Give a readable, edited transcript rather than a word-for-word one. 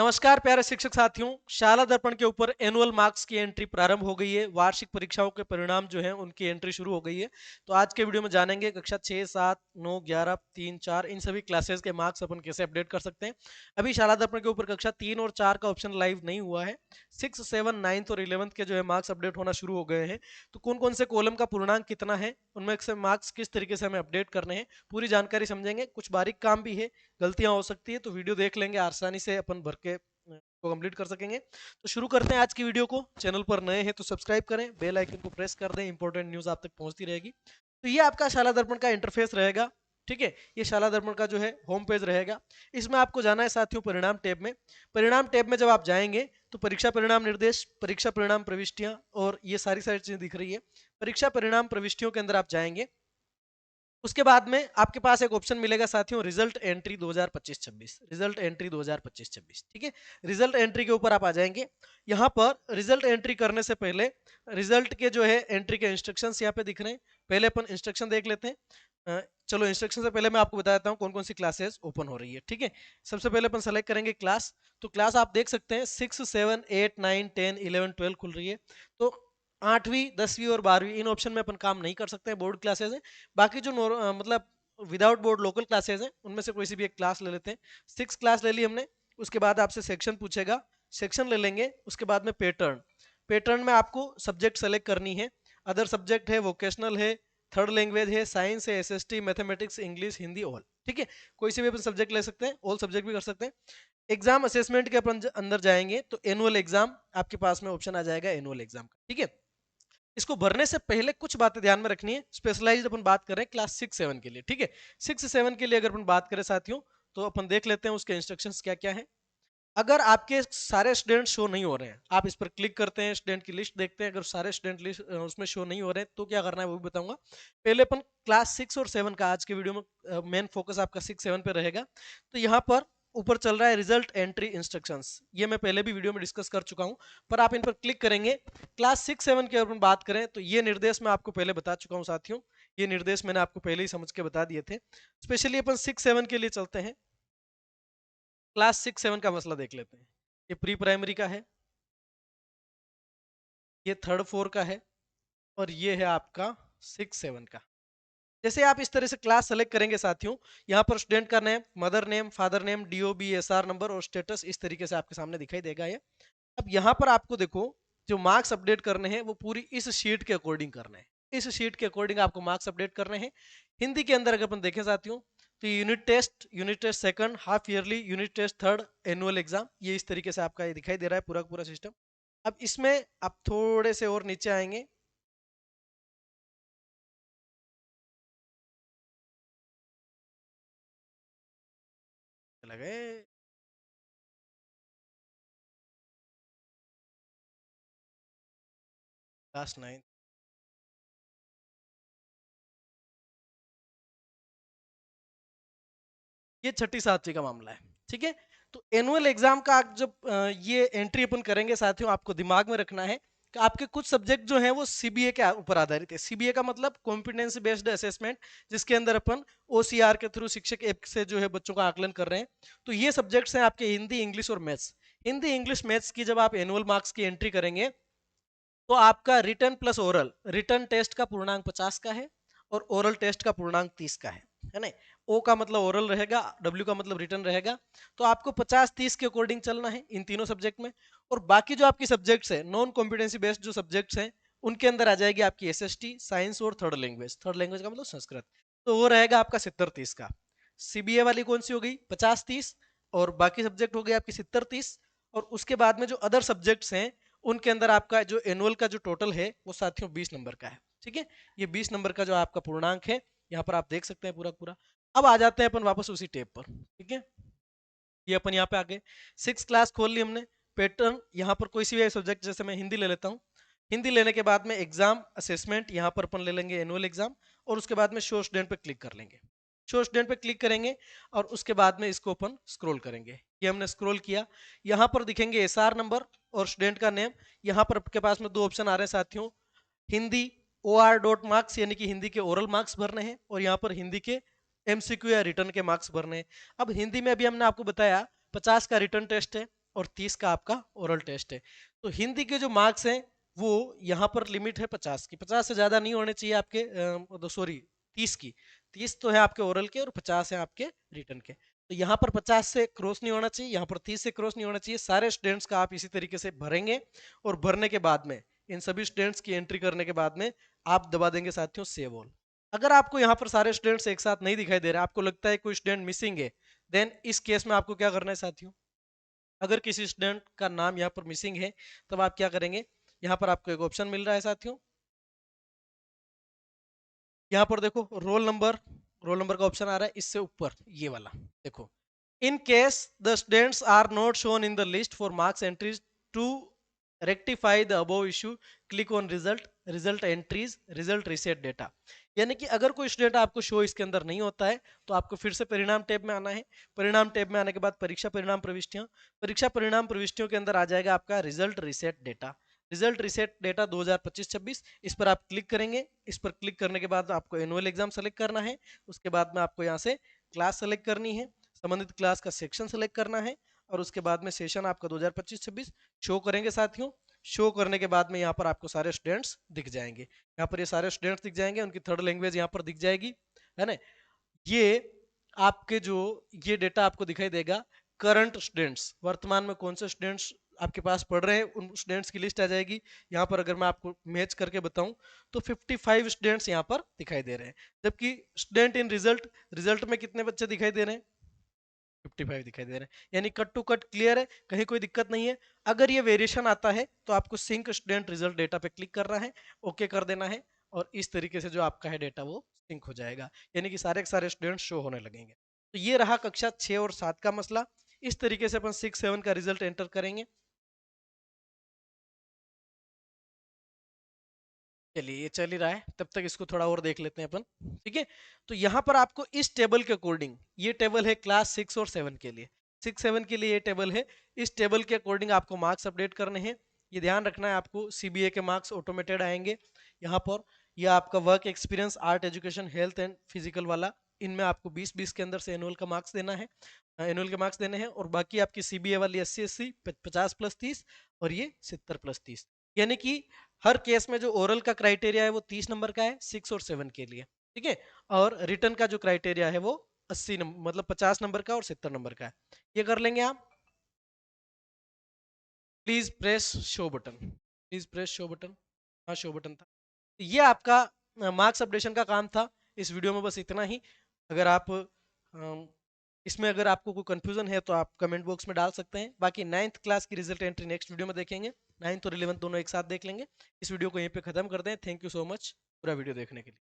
नमस्कार प्यारे शिक्षक साथियों। शाला दर्पण के ऊपर एनुअल मार्क्स की एंट्री प्रारंभ हो गई है। वार्षिक परीक्षाओं के परिणाम जो हैं उनकी एंट्री शुरू हो गई है। तो आज के वीडियो में जानेंगे कक्षा 6, 7, 9, 11, 3, 4 इन सभी क्लासेस के मार्क्स अपन कैसे अपडेट कर सकते हैं। अभी शाला दर्पण के ऊपर कक्षा 3 और 4 का ऑप्शन लाइव नहीं हुआ है। 6, 7, 9 और 11 के जो है मार्क्स अपडेट होना शुरू हो गए हैं। तो कौन कौन से कॉलम का पूर्णांक कितना है, उनमें से मार्क्स किस तरीके से हमें अपडेट करने हैं, पूरी जानकारी समझेंगे। कुछ बारीक काम भी है, गलतियां हो सकती है, तो वीडियो देख लेंगे, आसानी से अपन भर के को कंप्लीट कर सकेंगे। तो शुरू करते हैं आज की वीडियो को। चैनल पर नए हैं तो सब्सक्राइब करें, बेल आइकन को प्रेस कर दें, इंपॉर्टेंट न्यूज आप तक पहुंचती रहेगी। तो ये आपका शाला दर्पण का इंटरफेस रहेगा। ठीक है, ये शाला दर्पण का जो है होम पेज रहेगा। इसमें आपको जाना है साथियों परिणाम टैब में। परिणाम टैब में जब आप जाएंगे तो परीक्षा परिणाम निर्देश, परीक्षा परिणाम प्रविष्टियां और ये सारी सारी चीजें दिख रही है। परीक्षा परिणाम प्रविष्टियों के अंदर आप जाएंगे, उसके बाद में आपके पास एक ऑप्शन मिलेगा साथियों, रिजल्ट एंट्री 2025-26। रिजल्ट एंट्री 2025-26, ठीक है। रिजल्ट एंट्री के ऊपर आप आ जाएंगे। यहाँ पर रिजल्ट एंट्री करने से पहले रिजल्ट के जो है एंट्री के इंस्ट्रक्शंस यहाँ पे दिख रहे हैं। पहले अपन इंस्ट्रक्शन देख लेते हैं। चलो इंस्ट्रक्शन से पहले मैं आपको बता देता हूँ कौन कौन सी क्लासेस ओपन हो रही है। ठीक है, सबसे पहले अपन सेलेक्ट करेंगे क्लास। तो क्लास आप देख सकते हैं 6, 7, 8, 9, 10, 11, 12 खुल रही है। तो 8वीं, 10वीं और 12वीं इन ऑप्शन में अपन काम नहीं कर सकते हैं, बोर्ड क्लासेस हैं। बाकी जो मतलब विदाउट बोर्ड लोकल क्लासेस हैं उनमें से कोई सी भी एक क्लास ले लेते हैं। 6 क्लास ले ली हमने। उसके बाद आपसे सेक्शन पूछेगा, सेक्शन ले लेंगे। उसके बाद में पैटर्न, पैटर्न में आपको सब्जेक्ट सेलेक्ट करनी है। अदर सब्जेक्ट है, वोकेशनल है, थर्ड लैंग्वेज है, साइंस है, SST, mathematics, English, Hindi, all. ठीक है, कोई से भी अपन सब्जेक्ट ले सकते हैं, ऑल सब्जेक्ट भी कर सकते हैं। एग्जाम असेसमेंट के अपन अंदर जाएंगे तो एनुअल एग्जाम आपके पास में ऑप्शन आ जाएगा, एनुअल एग्जाम का। ठीक है, इसको भरने से पहले कुछ बातें ध्यान में रखनी है। स्पेशलाइज्ड अपन बात कर रहे हैं क्लास 6, 7 के लिए। ठीक है, 6, 7 के लिए अगर अपन बात करें साथियों, तो अपन देख लेते हैं उसके इंस्ट्रक्शंस क्या क्या है। अगर आपके सारे स्टूडेंट शो नहीं हो रहे हैं, आप इस पर क्लिक करते हैं, स्टूडेंट की लिस्ट देखते हैं, अगर सारे स्टूडेंट लिस्ट उसमें शो नहीं हो रहे हैं तो क्या करना है वो भी बताऊंगा। पहले अपन क्लास 6 और 7 का आज के वीडियो में मेन फोकस आपका 6, 7 पे रहेगा। तो यहाँ पर ऊपर चल रहा है रिजल्ट एंट्री इंस्ट्रक्शंस। ये मैं पहले भी वीडियो में डिस्कस कर चुका हूँ, पर आप इन पर क्लिक करेंगे। क्लास 6, 7 की अपन बात करें तो ये निर्देश मैं आपको पहले बता चुका हूँ साथियों। ये निर्देश मैंने आपको पहले ही समझ के बता दिए थे। स्पेशली अपन 6, 7 के लिए चलते हैं। क्लास 6, 7 का मसला देख लेते हैं। ये प्री प्राइमरी का है, ये थर्ड, 4 का है, और ये है आपका 6, 7 का। जैसे आप इस तरह से क्लास सेलेक्ट करेंगे साथियों, यहाँ पर स्टूडेंट का name, mother name, father name, DOB, SR number और स्टेटस इस तरीके से आपके सामने दिखाई देगा ये। अब यहाँ पर आपको देखो, जो मार्क्स अपडेट करने हैं वो पूरी इस शीट के अकॉर्डिंग करने हैं। इस शीट के अकॉर्डिंग आपको मार्क्स अपडेट करने हैं। हिंदी के अंदर अगर अपन देखें साथियों, तो unit test second, half yearly, unit test third, annual exam, ये इस तरीके से आपका ये दिखाई दे रहा है पूरा पूरा सिस्टम। अब इसमें आप थोड़े से और नीचे आएंगे, चला गए, क्लास 9, ये छठी, 7वीं का मामला है। ठीक है, तो एनुअल एग्जाम का जब ये एंट्री अपन करेंगे साथियों, आपको दिमाग में रखना है कि आपके कुछ सब्जेक्ट जो हैं वो सीबीए के ऊपर आधारित है। सीबीए का मतलब कॉम्पिटेंसी बेस्ड असेसमेंट, जिसके अंदर अपन ओसीआर के थ्रू शिक्षक ऐप से जो है बच्चों का आकलन कर रहे हैं। तो ये सब्जेक्ट्स हैं आपके हिंदी, इंग्लिश और मैथ्स। हिंदी, इंग्लिश, मैथ्स की जब आप एनुअल मार्क्स की एंट्री करेंगे तो आपका return plus oral, return test का पूर्णांक 50 का है और ओरल टेस्ट का पूर्णांक 30 का है ना। ओ का मतलब ओरल रहेगा, डब्ल्यू का मतलब रिटर्न रहेगा। तो आपको 50-30 के अकॉर्डिंग चलना है इन तीनों सब्जेक्ट में। और बाकी जो आपकी सब्जेक्ट्स है, नॉन कॉम्पिटेंसी बेस्ड जो सब्जेक्ट्स हैं, उनके अंदर आ जाएगी आपकी एसएसटी, साइंस और थर्ड लैंग्वेज। थर्ड लैंग्वेज का मतलब संस्कृत। तो वो रहेगा आपका 70-30 का। सीबीए वाली कौन सी हो गई, 50-30, और बाकी सब्जेक्ट हो गए आपकी 70-30। और उसके बाद में जो अदर सब्जेक्ट्स हैं उनके अंदर आपका जो एनुअल का जो टोटल है वो साथियों 20 नंबर का है। ठीक है, ये 20 नंबर का जो आपका पूर्णांक है, यहाँ पर आप देख सकते हैं पूरा पूरा। अब आ जाते हैं अपन वापस उसी टेप पर। ठीक है, ये अपन यहाँ पे आ गए, 6 क्लास खोल ली हमने। पैटर्न, यहाँ पर कोई सी भी सब्जेक्ट, जैसे मैं हिंदी ले लेता हूँ। हिंदी लेने के बाद में एग्जाम असेसमेंट, यहाँ पर अपन ले लेंगे एनुअल एग्जाम, और उसके बाद में शो स्टूडेंट पे क्लिक कर लेंगे। शो स्टूडेंट पे क्लिक करेंगे और उसके बाद में इसको अपन स्क्रॉल करेंगे। ये हमने स्क्रॉल किया, यहाँ पर दिखेंगे एसआर नंबर और स्टूडेंट का नेम। यहाँ पर आपके पास में दो ऑप्शन आ रहे हैं साथियों, हिंदी OR डॉट मार्क्स, यानी कि हिंदी के ओरल मार्क्स भरने हैं, और यहाँ पर हिंदी के एमसीक्यू या रिटर्न के मार्क्स भरने हैं। अब हिंदी में अभी हमने आपको बताया 50 का रिटर्न टेस्ट है, और 30 का आपका ओरल टेस्ट है। तो हिंदी के जो मार्क्स हैं वो यहाँ पर लिमिट है 50 की, 50 से ज़्यादा नहीं होने चाहिए आपके, सॉरी 30 की। 30 तो है आपके ओरल के और 50 है आपके रिटर्न के। तो यहाँ पर 50 से क्रॉस नहीं होना चाहिए, यहाँ पर 30 से क्रॉस नहीं होना चाहिए। सारे स्टूडेंट्स का आप इसी तरीके से भरेंगे और भरने के बाद में इन सभी स्टूडेंट्स की एंट्री करने के बाद में आप दबा देंगे साथियों सेव ऑल। अगर आपको यहाँ पर सारे स्टूडेंट्स एक साथ नहीं दिखाई दे रहे, आपको लगता है कोई स्टूडेंट मिसिंग है, देन इस केस में आपको क्या करना है साथियों, अगर किसी स्टूडेंट का नाम यहाँ पर मिसिंग है तब आप क्या करेंगे, यहाँ पर आपको एक ऑप्शन मिल रहा है साथियों, यहाँ पर देखो रोल नंबर का ऑप्शन आ रहा है, इससे ऊपर ये वाला देखो, in case the students are not shown in the list for marks entries to rectify the above issue click on result entries result reset data. यानी कि अगर कोई स्टूडेंट आपको शो इसके अंदर नहीं होता है तो आपको फिर से परिणाम टैब में आना है। परिणाम टैब में आने के बाद परीक्षा परिणाम प्रविष्टियों के अंदर आ जाएगा आपका result reset data. Result reset data 2025-26, इस पर आप क्लिक करेंगे। इस पर क्लिक करने के बाद आपको एनुअल एग्जाम सेलेक्ट करना है। उसके बाद में आपको यहाँ से क्लास सेलेक्ट करनी है, संबंधित क्लास का सेक्शन सेलेक्ट करना है और उसके बाद में सेशन आपका 2025-26 शो करेंगे साथियों। शो करने के बाद में यहाँ पर आपको सारे स्टूडेंट्स दिख जाएंगे, यहाँ पर ये सारे स्टूडेंट्स दिख जाएंगे, उनकी थर्ड लैंग्वेज यहाँ पर दिख जाएगी, है ना। ये आपके जो ये डेटा आपको दिखाई देगा, करंट स्टूडेंट्स, वर्तमान में कौन से स्टूडेंट्स आपके पास पढ़ रहे हैं उन स्टूडेंट्स की लिस्ट आ जाएगी। यहाँ पर अगर मैं आपको मैच करके बताऊं तो 55 स्टूडेंट्स यहाँ पर दिखाई दे रहे हैं, जबकि स्टूडेंट इन रिजल्ट में कितने बच्चे दिखाई दे रहे हैं, 55 दिखाई दे रहे हैं। यानी कट टू कट क्लियर है, कहीं कोई दिक्कत नहीं है। अगर ये वेरिएशन आता है तो आपको सिंक स्टूडेंट रिजल्ट डेटा पे क्लिक करना है, ओके कर देना है और इस तरीके से जो आपका है डेटा वो सिंक हो जाएगा, यानी कि सारे के सारे स्टूडेंट शो होने लगेंगे। तो ये रहा कक्षा 6 और 7 का मसला। इस तरीके से अपन 6-7 का रिजल्ट एंटर करेंगे। चलिए ये चल ही रहा है, तब तक इसको थोड़ा और देख लेते हैं अपन, ठीक है। तो यहाँ पर आपको इस टेबल के अकॉर्डिंग, ये टेबल है क्लास 6 और 7 के लिए, 6-7 के लिए ये टेबल है। इस टेबल के अकॉर्डिंग आपको मार्क्स अपडेट करने हैं। ये ध्यान रखना है आपको, सीबीए के मार्क्स ऑटोमेटेड आएंगे यहाँ पर। यह आपका work experience, art, education, health and physical वाला, इनमें आपको 20-20 के अंदर से एनुअल का मार्क्स देना है, एनुअल के मार्क्स देने हैं। और बाकी आपकी सीबीए वाली 80-80 50+30 और ये 70+30, यानी कि हर केस में जो ओरल का क्राइटेरिया है वो 30 नंबर का है 6 और 7 के लिए, ठीक है। और रिटर्न का जो क्राइटेरिया है वो 80 नंबर, मतलब 50 नंबर का और 70 नंबर का है। ये कर लेंगे आप। Please press show button, please press show button. हाँ शो बटन था। ये आपका मार्क्स अपडेशन का काम था इस वीडियो में, बस इतना ही। अगर आप इसमें अगर आपको कोई कंफ्यूजन है तो आप कमेंट बॉक्स में डाल सकते हैं। बाकी 9th क्लास की रिजल्ट एंट्री नेक्स्ट वीडियो में देखेंगे, 9th और 11th दोनों एक साथ देख लेंगे। इस वीडियो को यहीं पे खत्म करते हैं। थैंक यू सो मच पूरा वीडियो देखने के लिए।